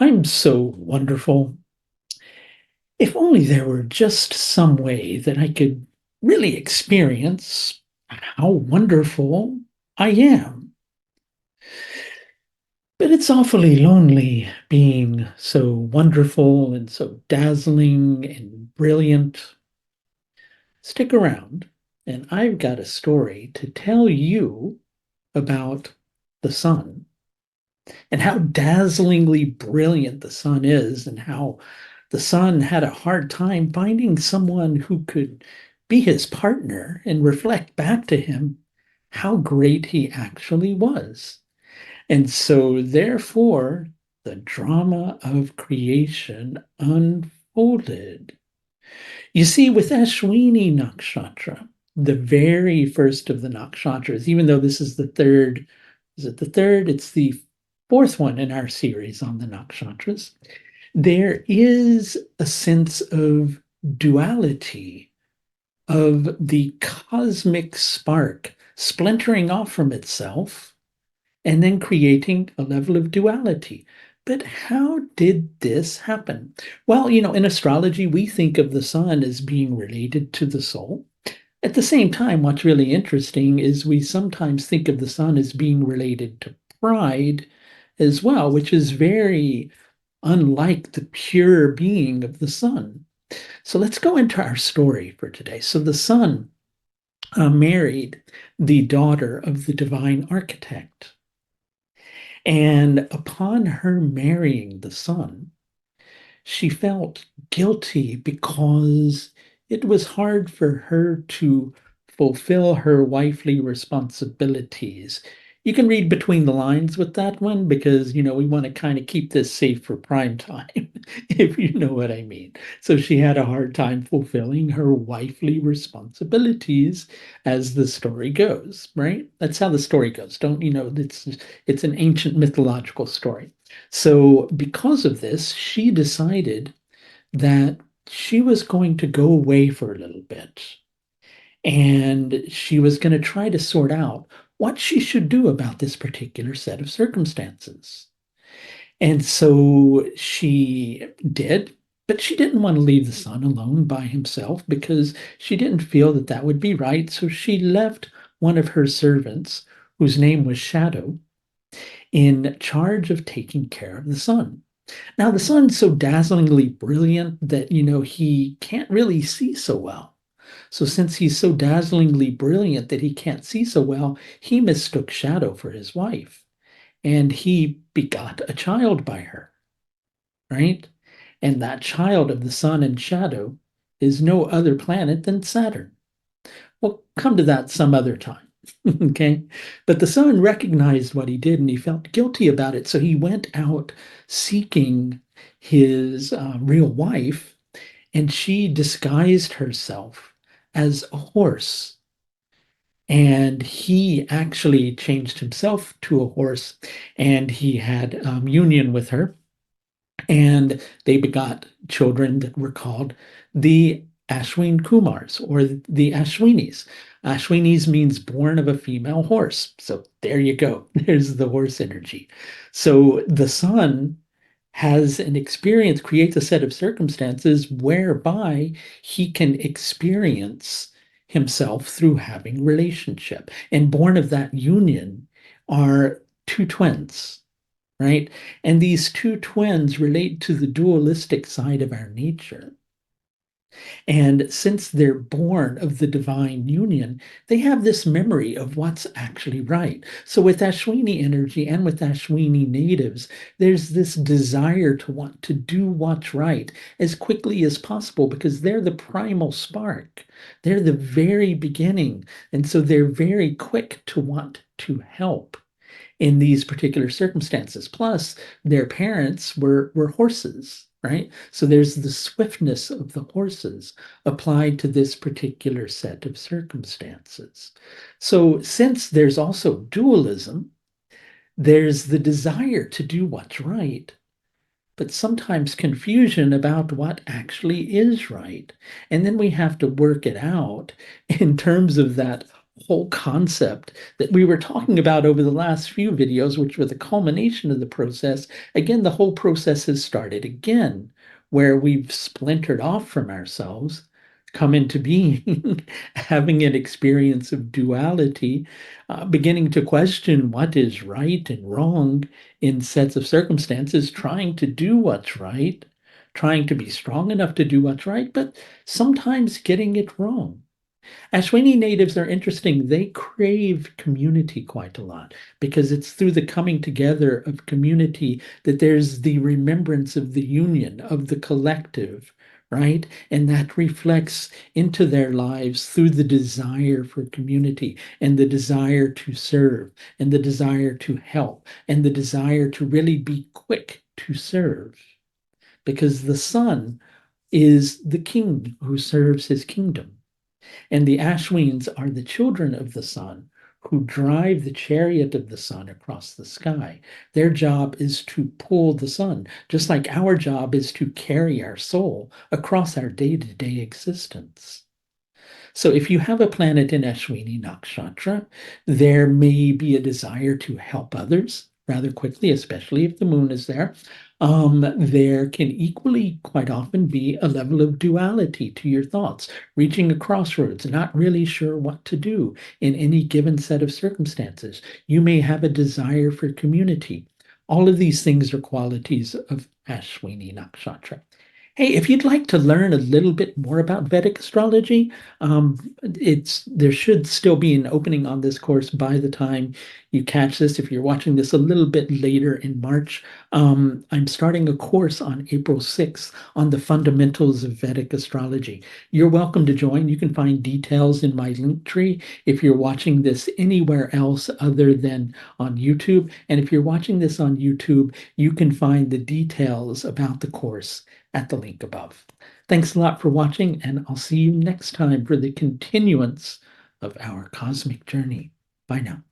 I'm so wonderful. If only there were just some way that I could really experience how wonderful I am. But it's awfully lonely being so wonderful and so dazzling and brilliant. Stick around, and I've got a story to tell you about the sun and how dazzlingly brilliant the sun is, and how the sun had a hard time finding someone who could be his partner and reflect back to him how great he actually was. And so, therefore, the drama of creation unfolded. You see, with Ashwini Nakshatra, the very first of the nakshatras, even though this is the third, is it the third? It's the fourth one in our series on the nakshatras. There is a sense of duality, of the cosmic spark splintering off from itself and then creating a level of duality. But how did this happen? Well, in astrology, we think of the sun as being related to the soul. At the same time, what's really interesting is we sometimes think of the sun as being related to pride as well, which is very unlike the pure being of the sun. So let's go into our story for today. So the sun married the daughter of the divine architect. And upon her marrying the sun, she felt guilty because it was hard for her to fulfill her wifely responsibilities. You can read between the lines with that one because, we want to kind of keep this safe for prime time, if you know what I mean. So she had a hard time fulfilling her wifely responsibilities as the story goes, right? That's how the story goes. Don't, it's an ancient mythological story. So, because of this, she decided that she was going to go away for a little bit and she was going to try to sort out what she should do about this particular set of circumstances. And so she did, but she didn't want to leave the son alone by himself because she didn't feel that that would be right. So she left one of her servants, whose name was Shadow, in charge of taking care of the sun. Now, the sun's so dazzlingly brilliant that, he can't really see so well. So, since he's so dazzlingly brilliant that he can't see so well, he mistook Shadow for his wife and he begot a child by her, right? And that child of the sun and Shadow is no other planet than Saturn. We'll come to that some other time. Okay. But the son recognized what he did and he felt guilty about it. So he went out seeking his real wife, and she disguised herself as a horse. And he actually changed himself to a horse and he had union with her. And they begot children that were called the Ashwin Kumars or the Ashwinis. Ashwinis means born of a female horse. So there you go. There's the horse energy. So the sun has an experience, creates a set of circumstances whereby he can experience himself through having relationship. And born of that union are two twins, right? And these two twins relate to the dualistic side of our nature. And since they're born of the divine union, they have this memory of what's actually right. So, with Ashwini energy and with Ashwini natives, there's this desire to want to do what's right as quickly as possible because they're the primal spark. They're the very beginning. And so they're very quick to want to help in these particular circumstances. Plus, their parents were horses, right? So there's the swiftness of the horses applied to this particular set of circumstances. So, since there's also dualism, there's the desire to do what's right, but sometimes confusion about what actually is right. And then we have to work it out in terms of that whole concept that we were talking about over the last few videos, which were the culmination of the process. Again, the whole process has started again, where we've splintered off from ourselves, come into being, having an experience of duality, beginning to question what is right and wrong in sets of circumstances, trying to do what's right, trying to be strong enough to do what's right, but sometimes getting it wrong. Ashwini natives are interesting. They crave community quite a lot because it's through the coming together of community that there's the remembrance of the union, of the collective, right? And that reflects into their lives through the desire for community and the desire to serve and the desire to help and the desire to really be quick to serve because the sun is the king who serves his kingdom. And the Ashwins are the children of the sun who drive the chariot of the sun across the sky. Their job is to pull the sun, just like our job is to carry our soul across our day-to-day existence. So if you have a planet in Ashwini Nakshatra, there may be a desire to help others rather quickly, especially if the moon is there. There can equally quite often be a level of duality to your thoughts, reaching a crossroads, not really sure what to do in any given set of circumstances. You may have a desire for community. All of these things are qualities of Ashwini Nakshatra. Hey, if you'd like to learn a little bit more about Vedic astrology, there should still be an opening on this course by the time you catch this. If you're watching this a little bit later in March, I'm starting a course on April 6th on the fundamentals of Vedic astrology. You're welcome to join. You can find details in my link tree if you're watching this anywhere else other than on YouTube. And if you're watching this on YouTube, you can find the details about the course at the link above. Thanks a lot for watching, and I'll see you next time for the continuance of our cosmic journey. Bye now.